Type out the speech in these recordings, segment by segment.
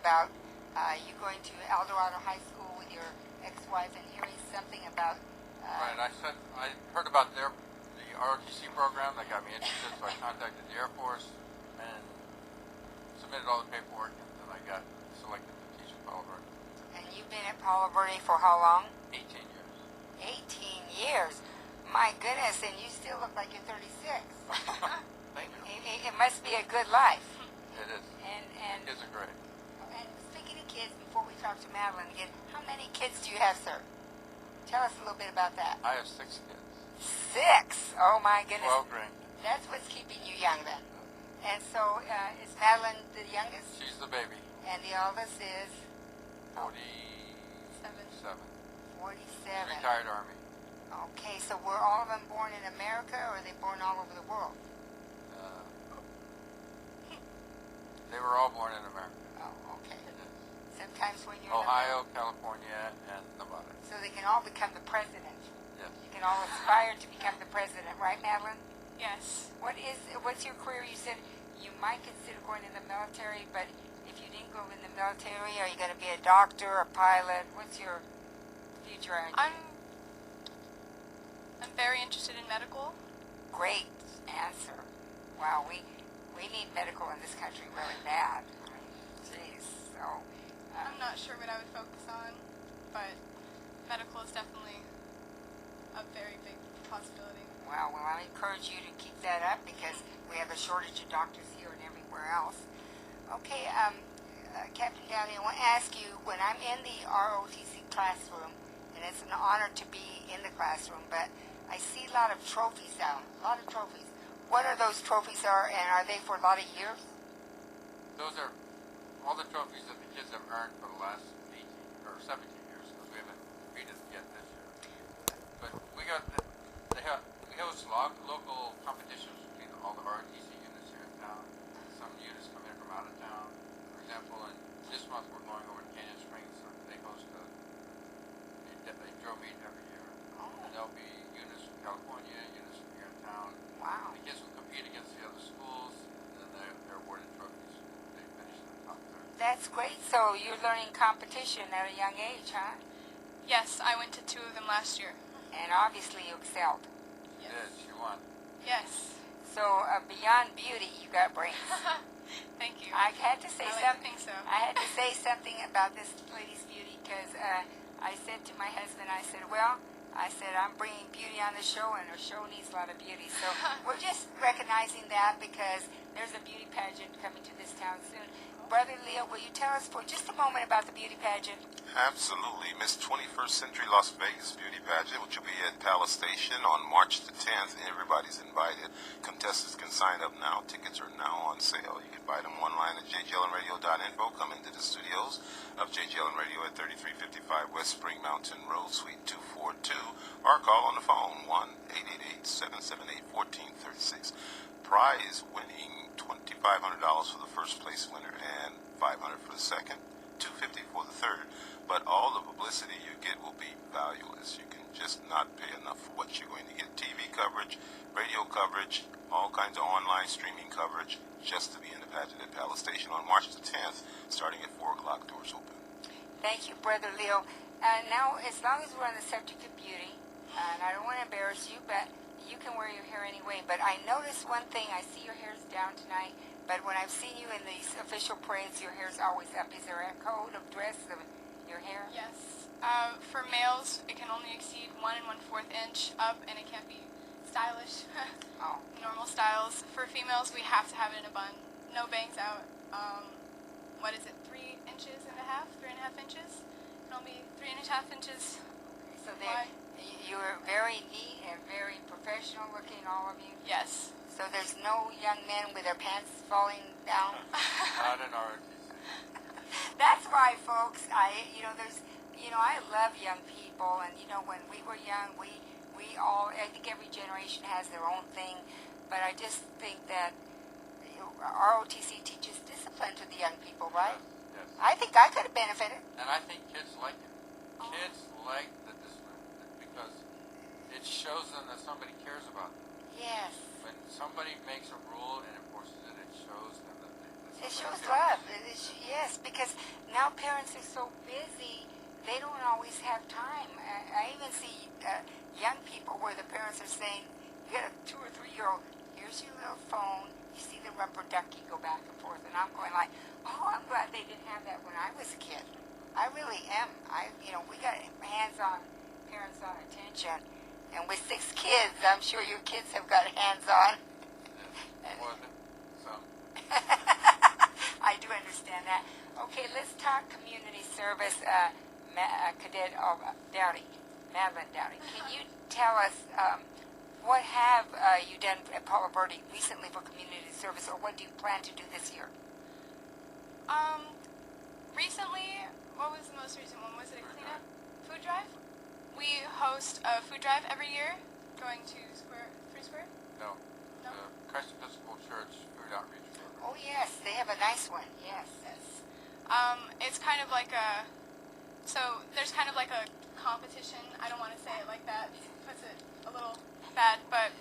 about you going to Eldorado High School with your ex-wife and hearing something about... Right, I heard about the ROTC program that got me interested, so I contacted the Air Force and submitted all the paperwork, and then I got selected to teach at Palo Verde. And you've been at Palo Verde for how long? 18 years. 18 years? My goodness, and you still look like you're 36. Thank you. It must be a good life. It is. And kids are great. And speaking of kids, before we talk to Madeleine again, how many kids do you have, sir? Tell us a little bit about that. I have 6 kids. 6? Oh my goodness. 12 grandkids. That's what's keeping you young then. And so, is Madeleine the youngest? She's the baby. And the eldest is? 47. 47. Retired Army. Okay, so were all of them born in America, or are they born all over the world? They were all born in America. Oh, okay. Sometimes when you're Ohio, California, and Nevada. So they can all become the president. Yes. You can all aspire to become the president, right, Madeleine? Yes. What's your career? You said you might consider going in the military, but if you didn't go in the military, are you going to be a doctor, a pilot? What's your future idea? I'm very interested in medical. Great answer. Wow, we need medical in this country really bad. Jeez, so... I'm not sure what I would focus on, but medical is definitely a very big possibility. Well, I encourage you to keep that up because we have a shortage of doctors here and everywhere else. Okay, Captain Doughty, I want to ask you, when I'm in the ROTC classroom, and it's an honor to be in the classroom, but I see a lot of trophies down, a lot of trophies. What are those trophies and are they for a lot of years? Those are all the trophies that the kids have earned for the last 18 or 17 years, because we haven't competed yet this year. But we host local competitions between all the ROTC units here in town. Some units come in from out of town. For example, this month we're going over to Canyon Springs, so they host a drill meet every year. Oh. And there'll be units from California, units from here in town. Wow. The kids will compete against the other schools, and then they're awarded trophies if they finish in the top third. That's great. So you're learning competition at a young age, huh? Yes, I went to 2 of them last year. And obviously you excelled. Yes. Yes, she won. Yes. So beyond beauty, you got brains. Thank you. I had to say something. So. I had to say something about this lady's beauty because I said to my husband, I said, I'm bringing beauty on the show, and her show needs a lot of beauty. So we're just recognizing that because there's a beauty pageant coming to this town soon. Brother Leo, will you tell us for just a moment about the beauty pageant? Absolutely. Miss 21st Century Las Vegas Beauty Pageant, which will be at Palo Station on March the 10th. Everybody's invited. Contestants can sign up now. Tickets are now on sale. You can buy them online at jjlnradio.info. Come into the studios of JJLN Radio at 3355 West Spring Mountain Road, Suite 242, or call on the phone 1-888-778-1436. Prize winning $2,500 for the first place winner and $500 for the second, $250 for the third. But all the publicity you get will be valueless. You can just not pay enough for what you're going to get. TV coverage, radio coverage, all kinds of online streaming coverage, just to be in the pageant at Palo Station on March the 10th, starting at 4 o'clock, doors open. Thank you, Brother Leo. Now, as long as we're on the subject of beauty, and I don't want to embarrass you, but you can wear your hair anyway, but I noticed one thing. I see your hair's down tonight, but when I've seen you in these official parades, your hair's always up. Is there a code of dress of your hair? Yes. For males, it can only exceed 1 1/4 inch up, and it can't be stylish. Oh. Normal styles. For females, we have to have it in a bun. No bangs out. 3 inches and a half? 3.5 inches? It can only be 3.5 inches. So you're very neat and very professional looking, all of you? Yes. So there's no young men with their pants falling down? Not in ROTC. That's why, folks, I love young people, and, when we were young, I think every generation has their own thing, but I just think that ROTC teaches discipline to the young people, right? Yes. I think I could have benefited. And I think kids like it. Kids like the discipline because it shows them that somebody cares about them. Yes. When somebody makes a rule and enforces it, it shows them that it shows love. Yes, because because now parents are so busy, they don't always have time. I even see young people where the parents are saying, you got a 2 or 3 year old, here's your little phone, you see the rubber ducky go back and forth, and I'm going like, oh, I'm glad they didn't have that when I was a kid. I really am. We got hands-on, parents-on attention, and with 6 kids, I'm sure your kids have got hands-on. More than some. I do understand that. Okay, let's talk community service. Cadet Doughty, Madeleine Doughty. Can you tell us what have you done at Palo Verde recently for community service, or what do you plan to do this year? Recently, what was the most recent one? Was it a cleanup? Food drive? We host a food drive every year, going to Free Square? No. No? The Christ Episcopal Church Food Outreach Program. Oh, yes, they have a nice one. Yes. It's kind of like there's kind of like a competition. I don't want to say it like that. It puts it a little bad, but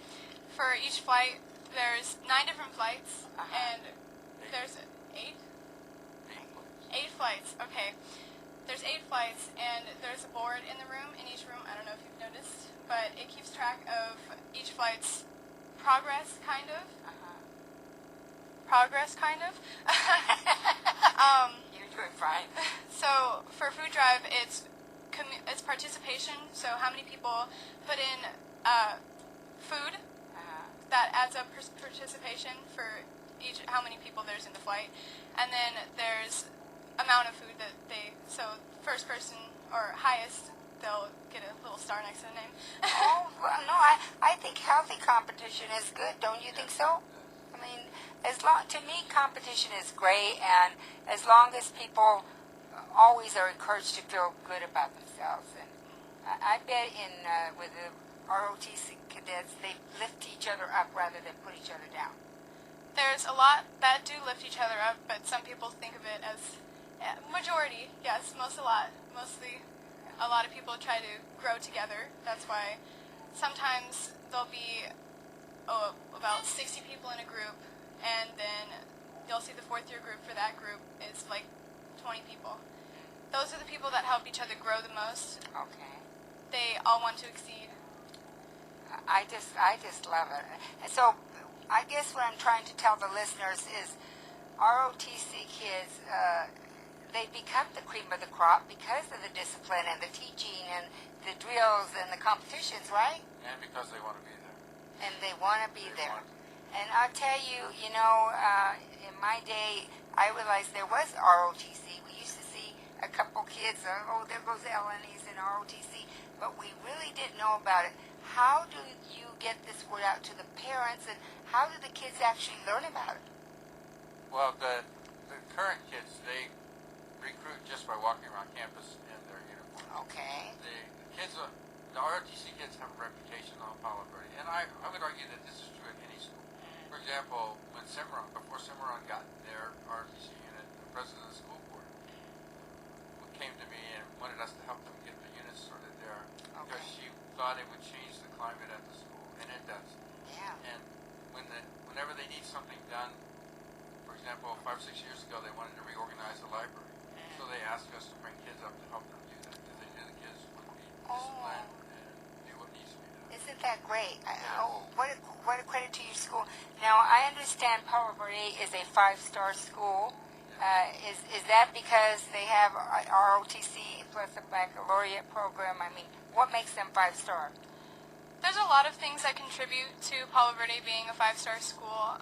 for each flight, there's 9 different flights, and there's 8? 8 flights, okay. There's 8 flights, and there's a board in the room, in each room. I don't know if you've noticed, but it keeps track of each flight's progress, kind of. Progress, kind of. You're doing fine. So for food drive, it's participation. So how many people put in food, that adds up participation for how many people there's in the flight, and then there's amount of food that so first person or highest, they'll get a little star next to the name. Oh, well, no, I think healthy competition is good. Don't you think so? I mean, to me, competition is great, and as long as people always are encouraged to feel good about themselves. And I bet with the ROTC cadets, they lift each other up rather than put each other down. There's a lot that do lift each other up, but some people think of it as majority, yes, mostly a lot of people try to grow together. That's why sometimes there'll be about 60 people in a group, and then you'll see the 4th year group for that group is like 20 people. Those are the people that help each other grow the most. Okay. They all want to exceed. I just love it. And so I guess what I'm trying to tell the listeners is ROTC kids, they become the cream of the crop because of the discipline and the teaching and the drills and the competitions, right? And because they want to be there. And they want to be there. And I'll tell you, in my day, I realized there was ROTC. We used to see a couple kids, there goes LNEs in ROTC, but we really didn't know about it. How do you get this word out to the parents, and how do the kids actually learn about it? Well, the current kids, they recruit just by walking around campus in their uniform. Okay. The ROTC kids have a reputation on Palo Verde, and I would argue that this is true at any school. For example, before Cimarron got their ROTC unit, the president of the school board came to me and wanted us to help them get the units sorted there because she thought it would change the climate at the school, and it does. Yeah. And whenever they need something done, for example, 5 or 6 years ago, they wanted to reorganize the library, so they asked us to bring kids up to help them do that because they knew the kids would be disciplined and do what needs to be done. Isn't that great? What a credit to your school. Now, I understand Palo Verde is a 5-star school. Is that because they have ROTC plus a baccalaureate program? I mean, what makes them 5-star? There's a lot of things that contribute to Palo Verde being a 5-star school.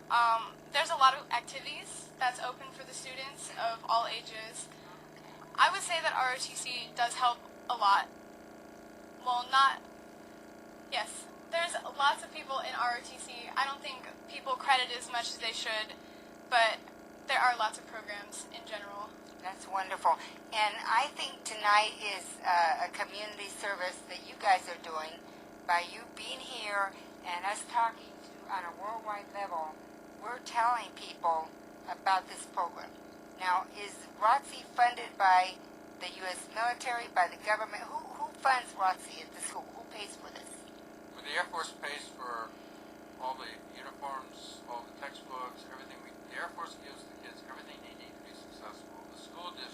There's a lot of activities that's open for the students of all ages. I would say that ROTC does help a lot. Well, yes. There's lots of people in ROTC. I don't think people credit as much as they should, but there are lots of programs in general. That's wonderful. And I think tonight is a community service that you guys are doing by you being here and us talking on a worldwide level. We're telling people about this program. Now, is ROTC funded by the U.S. military, by the government? Who funds ROTC at the school? Who pays for this? Well, the Air Force pays for all the uniforms, all the textbooks, everything. The Air Force gives the kids everything they need to be successful. The school district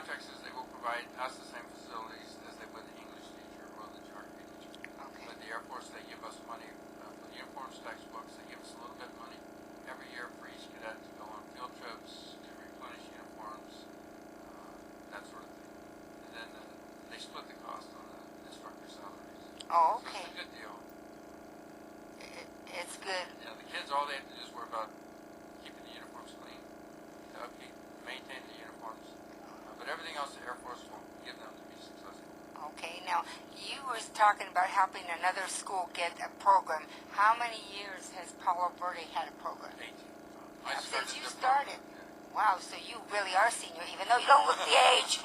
contract says they will provide us the same facilities as they would the English teacher or the geography teacher. Okay. But the Air Force, they give us money for the uniforms, textbooks. They give us a little bit of money every year for each cadet to go on field trips, to replenish uniforms, that sort of thing. And then they split the cost on the instructor salaries. Oh, So okay. it's a good deal. It's good. You know, the kids, all they have to do is worry about keeping the uniforms clean, to upkeep, maintain the uniforms. But everything else the Air Force will give them to be successful. Okay, now you was talking about helping another school get a program. How many years has Palo Verde had a program? 18. Since you the started. program, yeah. Wow, so you really are senior, even though you don't look the age.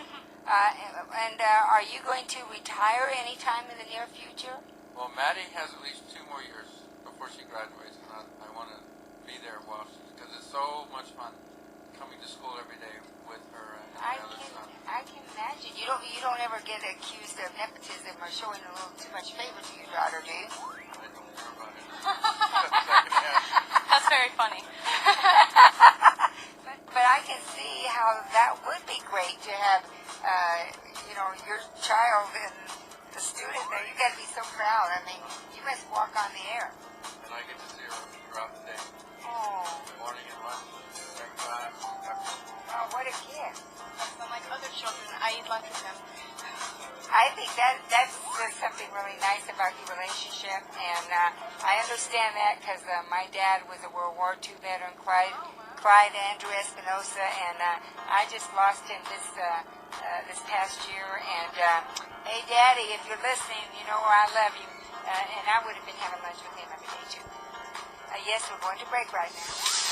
Are you going to retire anytime in the near future? Well, Maddie has at least 2 more years before she graduates, and I want to be there while because it's so much fun coming to school every day with her and my other son. I can imagine. You don't ever get accused of nepotism or showing a little too much favor to your daughter, do you? I don't care about it. That's very funny. But I can see how that would be great to have, your child and the student there. You got to be so proud. I mean, you must walk on the air. And I get to see her throughout the day. Oh, Morning and lunch, every time, after school. oh, what a gift. Unlike other children, I eat lunch with them. I think that's something really nice about your relationship, and I understand that because my dad was a World War II veteran, Clyde Andrew Espinosa, and I just lost him this past year. And hey, Daddy, if you're listening, you know I love you, and I would have been having lunch with him if I did you. Yes, we're going to break right now.